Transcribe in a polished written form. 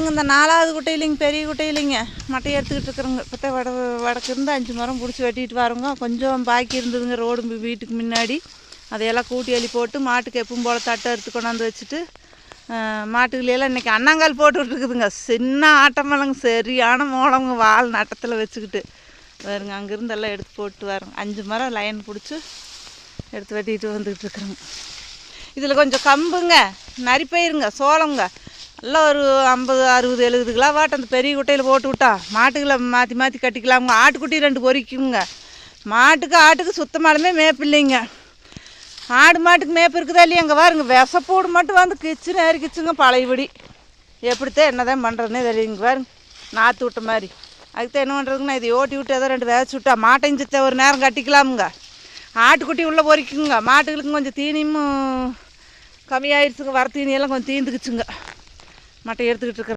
பாருங்க இந்த 4வது குட்டையிலிங்க, பெரிய குட்டையிலிங்க மட்டையை எடுத்துக்கிட்டு இருக்கிறோங்க. இப்போ தான் வடக்கு இருந்து 5 மரம் பிடிச்சி வெட்டிட்டு வரோங்க. கொஞ்சம் பாக்கி இருந்ததுங்க ரோடு வீட்டுக்கு முன்னாடி. அதையெல்லாம் கூட்டி அள்ளி போட்டு மாட்டுக்கு எப்பவும் போல் தட்டை எடுத்து கொண்டாந்து வச்சுட்டு மாட்டுக்குள்ளேயெல்லாம் இன்றைக்கி அண்ணாங்கால் போட்டுட்ருக்குதுங்க. சின்ன ஆட்டமெல்லாங்க, சரியான மோளங்க வால் நட்டத்தில் வச்சுக்கிட்டு வருங்க. அங்கேருந்து எல்லாம் எடுத்து போட்டு வரோங்க. 5 மரம் லைன் பிடிச்சி எடுத்து வெட்டிட்டு வந்துக்கிட்டு இருக்கிறோங்க. இதில் கொஞ்சம் கம்புங்க, நரிப்பயிருங்க, சோளங்க எல்லாம் ஒரு 50, 60, 70 கிலோ வாட்டு அந்த பெரிய குட்டையில் போட்டு விட்டா மாட்டுகளை மாற்றி மாற்றி கட்டிக்கலாமுங்க. ஆட்டுக்குட்டி 2 பொறிக்குங்க. ஆட்டுக்கு சுத்தமாலுமே மேப்பு இல்லைங்க. ஆடு மாட்டுக்கு மேப்பு இருக்குதா இல்லையா? அங்கே பாருங்க விசப்பூடு மட்டும் வந்து கிச்சு நேரிக்கிச்சுங்க பழையபடி. எப்படித்தான் என்னதான் பண்ணுறதுனே தெரியுங்க. பாருங்க நாற்று விட்ட மாதிரி. அதுக்குத்தான் என்ன பண்ணுறதுங்கன்னா இதை ஓட்டி விட்டு ஏதோ 2 வேச்சு விட்டா மாட்டையும் சித்த ஒரு நேரம் கட்டிக்கலாமுங்க. ஆட்டுக்குட்டி உள்ளே பொறிக்குங்க. மாட்டுகளுக்கு கொஞ்சம் தீனியும் கம்மியாயிடுச்சுங்க. வர தீனியெல்லாம் கொஞ்சம் தீந்துக்குச்சுங்க. மட்டை எடுத்துக்கிட்டு இருக்கிற